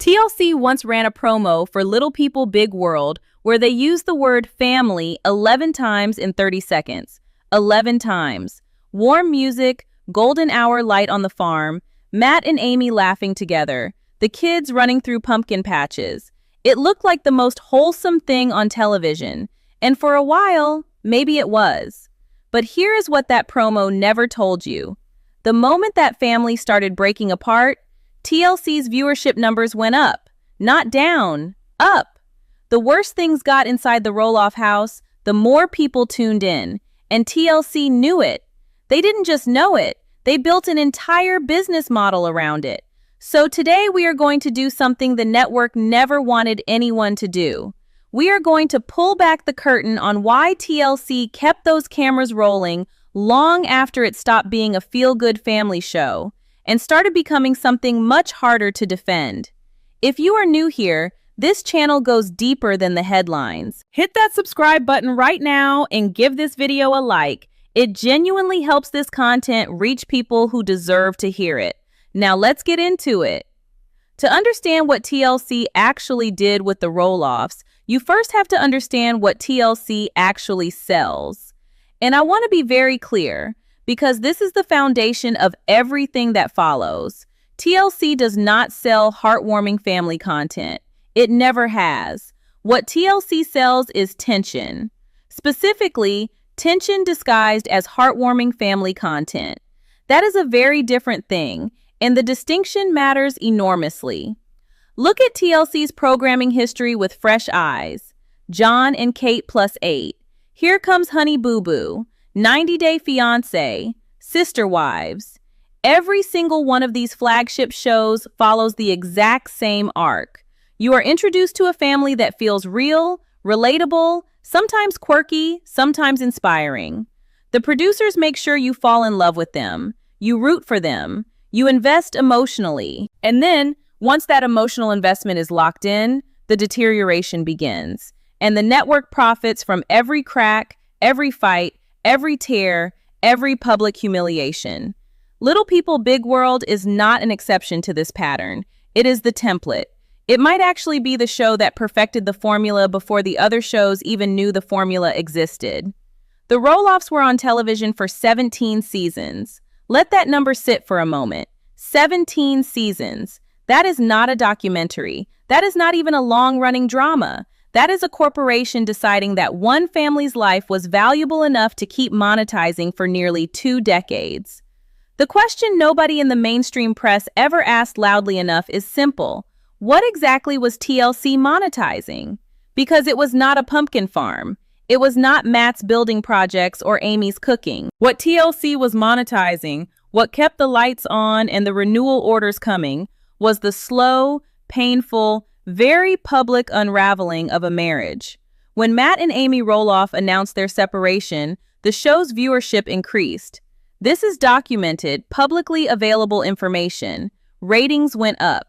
TLC once ran a promo for Little People Big World where they used the word family 11 times in 30 seconds. 11 times. Warm music, golden hour light on the farm, Matt and Amy laughing together, the kids running through pumpkin patches. It looked like the most wholesome thing on television, and for a while, maybe it was. But here is what that promo never told you. The moment that family started breaking apart, TLC's viewership numbers went up, not down, up. The worse things got inside the Roloff house, the more people tuned in, and TLC knew it. They didn't just know it, they built an entire business model around it. So today we are going to do something the network never wanted anyone to do. We are going to pull back the curtain on why TLC kept those cameras rolling long after it stopped being a feel-good family show and started becoming something much harder to defend. If you are new here, this channel goes deeper than the headlines. Hit that subscribe button right now and give this video a like. It genuinely helps this content reach people who deserve to hear it. Now let's get into it. To understand what TLC actually did with the Roloffs, you first have to understand what TLC actually sells. And I want to be very clear, because this is the foundation of everything that follows. TLC does not sell heartwarming family content. It never has. What TLC sells is tension. Specifically, tension disguised as heartwarming family content. That is a very different thing, and the distinction matters enormously. Look at TLC's programming history with fresh eyes. John and Kate +8. Here Comes Honey Boo Boo. 90 Day Fiancé. Sister Wives. Every single one of these flagship shows follows the exact same arc. You are introduced to a family that feels real, relatable, sometimes quirky, sometimes inspiring. The producers make sure you fall in love with them. You root for them. You invest emotionally. And then, once that emotional investment is locked in, the deterioration begins. And the network profits from every crack, every fight, every tear, every public humiliation. Little People Big World is not an exception to this pattern. It is the template. It might actually be the show that perfected the formula before the other shows even knew the formula existed. The Roloffs were on television for 17 seasons. Let that number sit for a moment. 17 seasons. That is not a documentary. That is not even a long-running drama. That is a corporation deciding that one family's life was valuable enough to keep monetizing for nearly 2 decades. The question nobody in the mainstream press ever asked loudly enough is simple. What exactly was TLC monetizing? Because it was not a pumpkin farm. It was not Matt's building projects or Amy's cooking. What TLC was monetizing, what kept the lights on and the renewal orders coming, was the slow, painful, very public unraveling of a marriage. When Matt and Amy Roloff announced their separation, the show's viewership increased. This is documented, publicly available information. Ratings went up.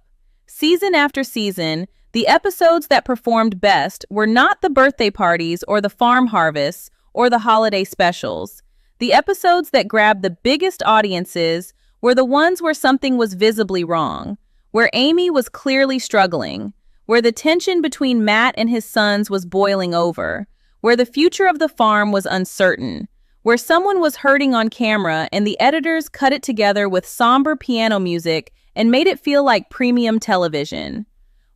Season after season, the episodes that performed best were not the birthday parties or the farm harvests or the holiday specials. The episodes that grabbed the biggest audiences were the ones where something was visibly wrong, where Amy was clearly struggling, where the tension between Matt and his sons was boiling over, where the future of the farm was uncertain, where someone was hurting on camera and the editors cut it together with somber piano music and made it feel like premium television.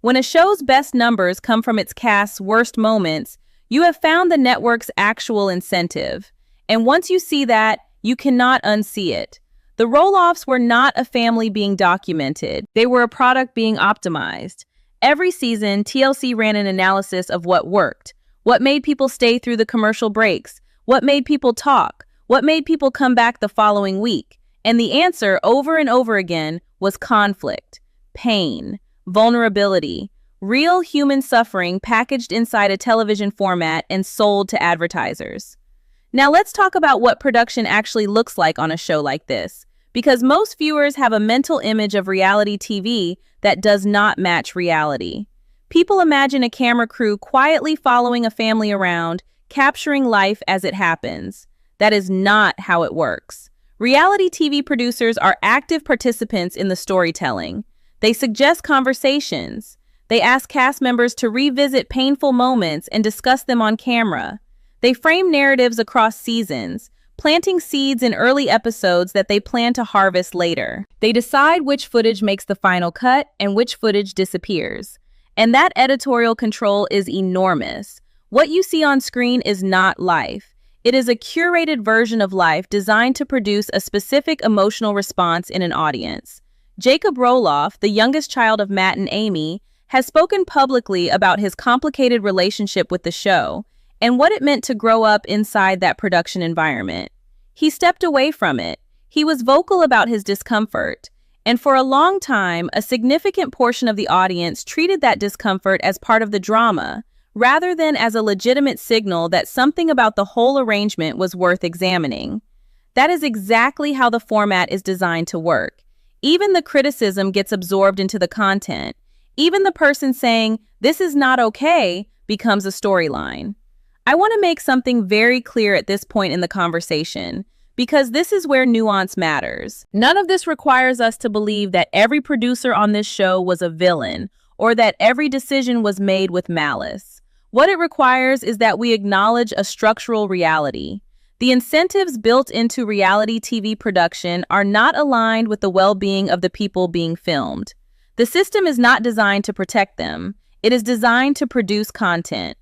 When a show's best numbers come from its cast's worst moments, you have found the network's actual incentive. And once you see that, you cannot unsee it. The Roloffs were not a family being documented. They were a product being optimized. Every season, TLC ran an analysis of what worked, what made people stay through the commercial breaks, what made people talk, what made people come back the following week. And the answer, over and over again, was conflict, pain, vulnerability, real human suffering packaged inside a television format and sold to advertisers. Now let's talk about what production actually looks like on a show like this, because most viewers have a mental image of reality TV that does not match reality. People imagine a camera crew quietly following a family around, capturing life as it happens. That is not how it works. Reality TV producers are active participants in the storytelling. They suggest conversations. They ask cast members to revisit painful moments and discuss them on camera. They frame narratives across seasons, planting seeds in early episodes that they plan to harvest later. They decide which footage makes the final cut and which footage disappears. And that editorial control is enormous. What you see on screen is not life. It is a curated version of life designed to produce a specific emotional response in an audience. Jacob Roloff, the youngest child of Matt and Amy, has spoken publicly about his complicated relationship with the show and what it meant to grow up inside that production environment. He stepped away from it. He was vocal about his discomfort. And for a long time, a significant portion of the audience treated that discomfort as part of the drama, rather than as a legitimate signal that something about the whole arrangement was worth examining. That is exactly how the format is designed to work. Even the criticism gets absorbed into the content. Even the person saying, "This is not okay," becomes a storyline. I want to make something very clear at this point in the conversation, because this is where nuance matters. None of this requires us to believe that every producer on this show was a villain or that every decision was made with malice. What it requires is that we acknowledge a structural reality. The incentives built into reality TV production are not aligned with the well-being of the people being filmed. The system is not designed to protect them. It is designed to produce content.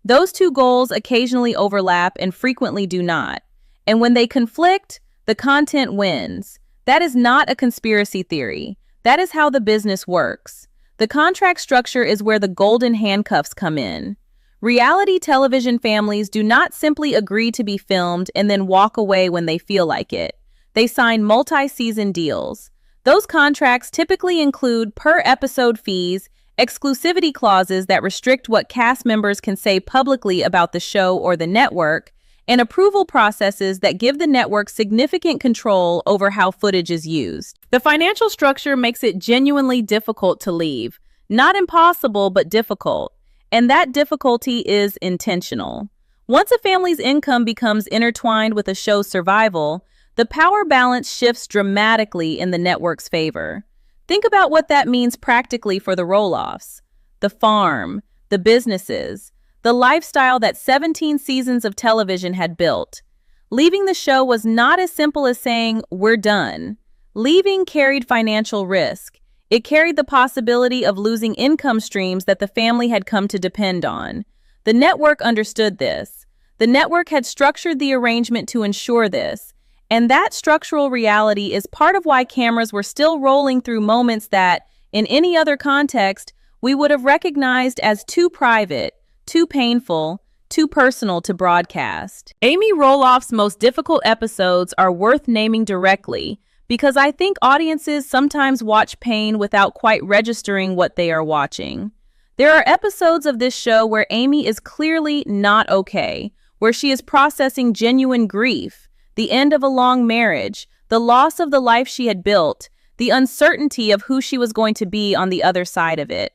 Those two goals occasionally overlap and frequently do not. And when they conflict, the content wins. That is not a conspiracy theory. That is how the business works. The contract structure is where the golden handcuffs come in. Reality television families do not simply agree to be filmed and then walk away when they feel like it. They sign multi-season deals. Those contracts typically include per-episode fees, exclusivity clauses that restrict what cast members can say publicly about the show or the network, and approval processes that give the network significant control over how footage is used. The financial structure makes it genuinely difficult to leave. Not impossible, but difficult. And that difficulty is intentional. Once a family's income becomes intertwined with a show's survival, the power balance shifts dramatically in the network's favor. Think about what that means practically for the Roloffs, the farm, the businesses, the lifestyle that 17 seasons of television had built. Leaving the show was not as simple as saying, "We're done." Leaving carried financial risk. It carried the possibility of losing income streams that the family had come to depend on. The network understood this. The network had structured the arrangement to ensure this. And that structural reality is part of why cameras were still rolling through moments that, in any other context, we would have recognized as too private, too painful, too personal to broadcast. Amy Roloff's most difficult episodes are worth naming directly because I think audiences sometimes watch pain without quite registering what they are watching. There are episodes of this show where Amy is clearly not okay, where she is processing genuine grief, the end of a long marriage, the loss of the life she had built, the uncertainty of who she was going to be on the other side of it.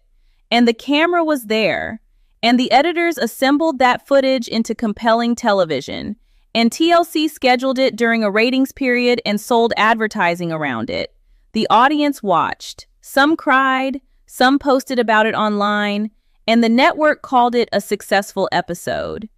And the camera was there. And the editors assembled that footage into compelling television, and TLC scheduled it during a ratings period and sold advertising around it. The audience watched. Some cried, some posted about it online, and the network called it a successful episode.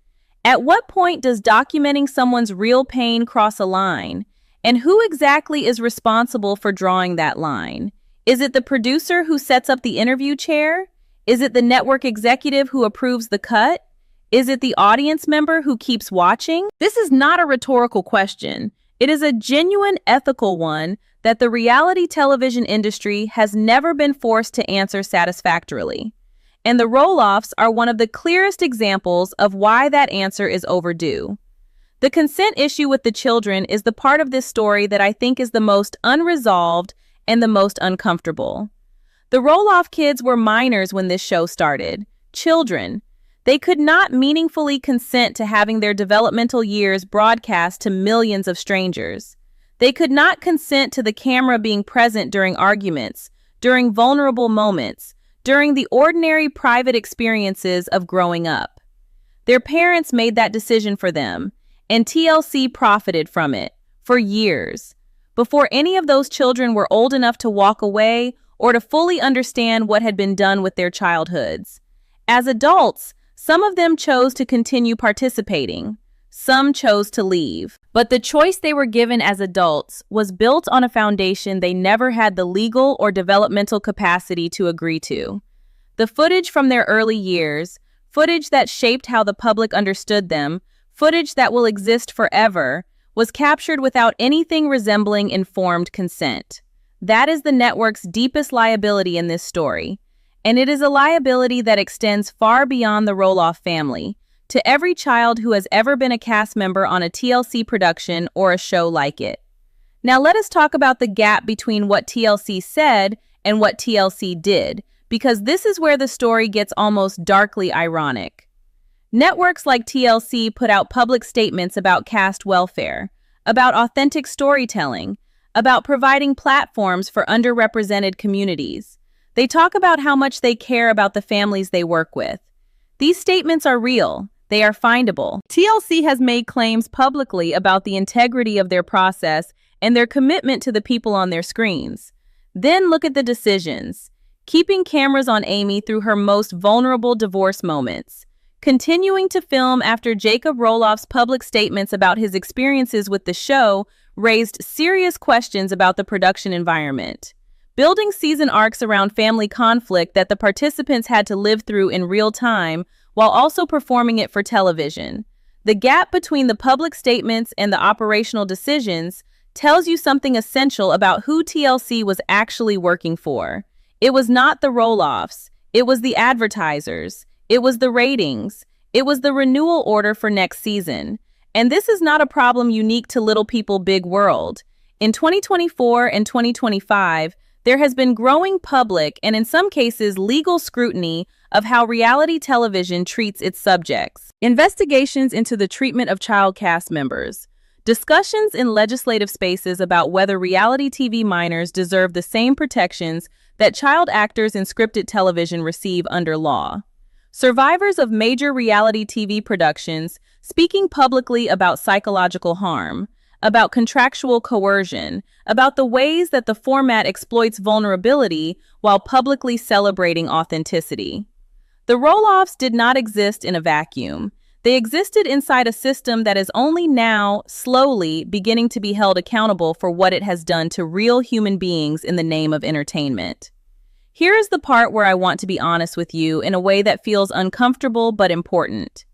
At what point does documenting someone's real pain cross a line? And who exactly is responsible for drawing that line? Is it the producer who sets up the interview chair? Is it the network executive who approves the cut? Is it the audience member who keeps watching? This is not a rhetorical question. It is a genuine ethical one that the reality television industry has never been forced to answer satisfactorily. And the Roloffs are one of the clearest examples of why that answer is overdue. The consent issue with the children is the part of this story that I think is the most unresolved and the most uncomfortable. The Roloff kids were minors when this show started. Children. They could not meaningfully consent to having their developmental years broadcast to millions of strangers. They could not consent to the camera being present during arguments, during vulnerable moments, during the ordinary private experiences of growing up. Their parents made that decision for them, and TLC profited from it for years. Before any of those children were old enough to walk away or to fully understand what had been done with their childhoods. As adults, some of them chose to continue participating. Some chose to leave. But the choice they were given as adults was built on a foundation they never had the legal or developmental capacity to agree to. The footage from their early years, footage that shaped how the public understood them, footage that will exist forever, was captured without anything resembling informed consent. That is the network's deepest liability in this story. And it is a liability that extends far beyond the Roloff family, to every child who has ever been a cast member on a TLC production or a show like it. Now let us talk about the gap between what TLC said and what TLC did, because this is where the story gets almost darkly ironic. Networks like TLC put out public statements about cast welfare, about authentic storytelling, about providing platforms for underrepresented communities. They talk about how much they care about the families they work with. These statements are real. They are findable. TLC has made claims publicly about the integrity of their process and their commitment to the people on their screens. Then look at the decisions. Keeping cameras on Amy through her most vulnerable divorce moments. Continuing to film after Jacob Roloff's public statements about his experiences with the show raised serious questions about the production environment. Building season arcs around family conflict that the participants had to live through in real time while also performing it for television. The gap between the public statements and the operational decisions tells you something essential about who TLC was actually working for. It was not the Roloffs. It was the advertisers. It was the ratings. It was the renewal order for next season. And this is not a problem unique to Little People Big World. In 2024 and 2025, there has been growing public and in some cases legal scrutiny of how reality television treats its subjects. Investigations into the treatment of child cast members. Discussions in legislative spaces about whether reality TV minors deserve the same protections that child actors in scripted television receive under law. Survivors of major reality TV productions speaking publicly about psychological harm, about contractual coercion, about the ways that the format exploits vulnerability while publicly celebrating authenticity. The Roloffs did not exist in a vacuum. They existed inside a system that is only now, slowly, beginning to be held accountable for what it has done to real human beings in the name of entertainment. Here is the part where I want to be honest with you in a way that feels uncomfortable but important.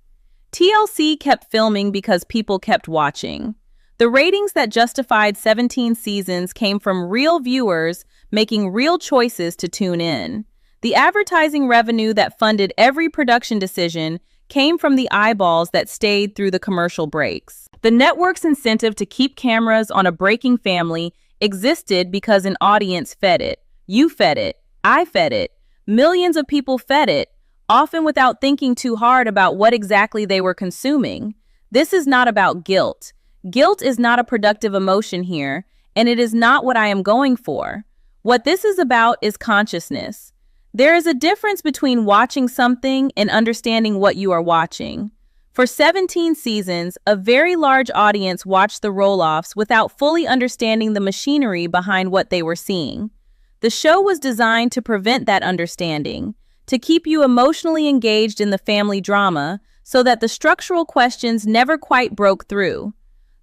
TLC kept filming because people kept watching. The ratings that justified 17 seasons came from real viewers making real choices to tune in. The advertising revenue that funded every production decision came from the eyeballs that stayed through the commercial breaks. The network's incentive to keep cameras on a breaking family existed because an audience fed it. You fed it. I fed it. Millions of people fed it, often without thinking too hard about what exactly they were consuming. This is not about guilt. Guilt is not a productive emotion here, and it is not what I am going for. What this is about is consciousness. There is a difference between watching something and understanding what you are watching. For 17 seasons, a very large audience watched the Roloffs without fully understanding the machinery behind what they were seeing. The show was designed to prevent that understanding, to keep you emotionally engaged in the family drama so that the structural questions never quite broke through.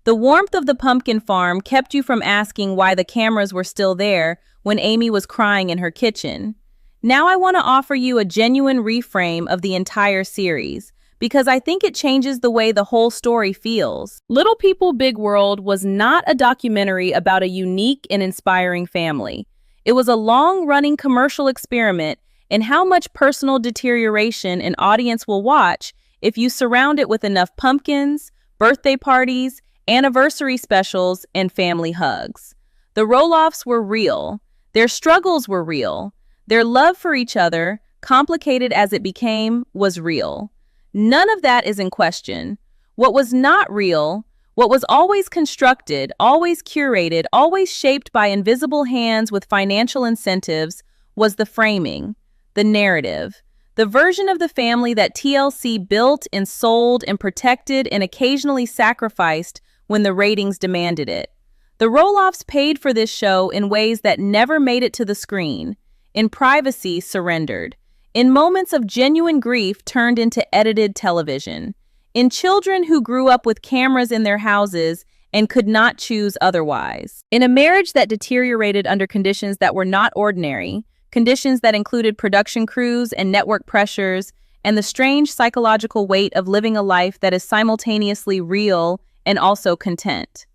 The warmth of the pumpkin farm kept you from asking why the cameras were still there when Amy was crying in her kitchen. Now I want to offer you a genuine reframe of the entire series, because I think it changes the way the whole story feels. Little People Big World was not a documentary about a unique and inspiring family. It was a long-running commercial experiment in how much personal deterioration an audience will watch if you surround it with enough pumpkins, birthday parties, anniversary specials, and family hugs. The Roloffs were real. Their struggles were real. Their love for each other, complicated as it became, was real. None of that is in question. What was not real, what was always constructed, always curated, always shaped by invisible hands with financial incentives, was the framing, the narrative, the version of the family that TLC built and sold and protected and occasionally sacrificed when the ratings demanded it. The Roloffs paid for this show in ways that never made it to the screen. in privacy surrendered, in moments of genuine grief turned into edited television, in children who grew up with cameras in their houses and could not choose otherwise, in a marriage that deteriorated under conditions that were not ordinary, conditions that included production crews and network pressures, and the strange psychological weight of living a life that is simultaneously real and also content.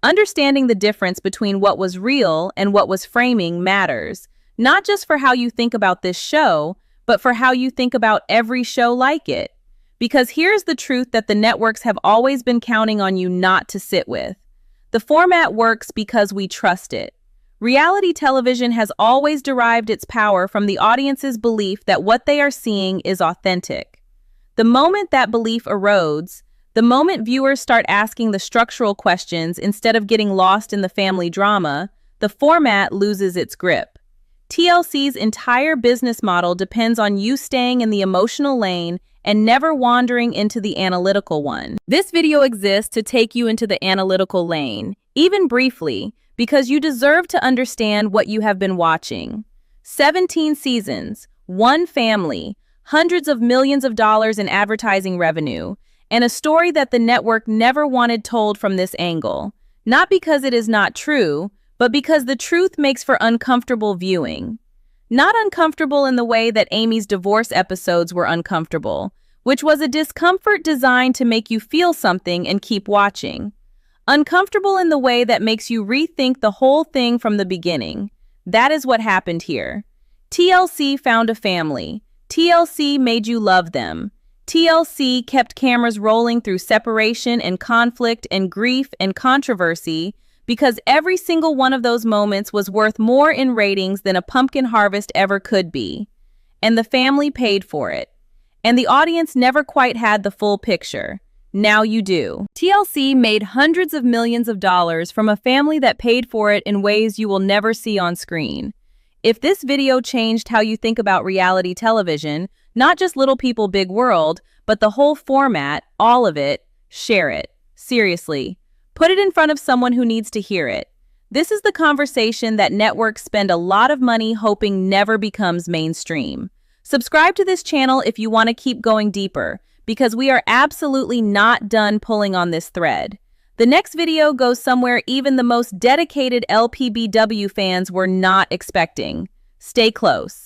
Understanding the difference between what was real and what was framing matters, not just for how you think about this show, but for how you think about every show like it. Because here's the truth that the networks have always been counting on you not to sit with. The format works because we trust it. Reality television has always derived its power from the audience's belief that what they are seeing is authentic. The moment that belief erodes, the moment viewers start asking the structural questions instead of getting lost in the family drama, the format loses its grip. TLC's entire business model depends on you staying in the emotional lane and never wandering into the analytical one. This video exists to take you into the analytical lane, even briefly, because you deserve to understand what you have been watching. 17 seasons, one family, hundreds of millions of dollars in advertising revenue, and a story that the network never wanted told from this angle. Not because it is not true, but because the truth makes for uncomfortable viewing. Not uncomfortable in the way that Amy's divorce episodes were uncomfortable, which was a discomfort designed to make you feel something and keep watching. Uncomfortable in the way that makes you rethink the whole thing from the beginning. That is what happened here. TLC found a family. TLC made you love them. TLC kept cameras rolling through separation and conflict and grief and controversy because every single one of those moments was worth more in ratings than a pumpkin harvest ever could be. And the family paid for it. And the audience never quite had the full picture. Now you do. TLC made hundreds of millions of dollars from a family that paid for it in ways you will never see on screen. If this video changed how you think about reality television, not just Little People Big World, but the whole format, all of it, share it. Seriously. Put it in front of someone who needs to hear it. This is the conversation that networks spend a lot of money hoping never becomes mainstream. Subscribe to this channel if you want to keep going deeper, because we are absolutely not done pulling on this thread. The next video goes somewhere even the most dedicated LPBW fans were not expecting. Stay close.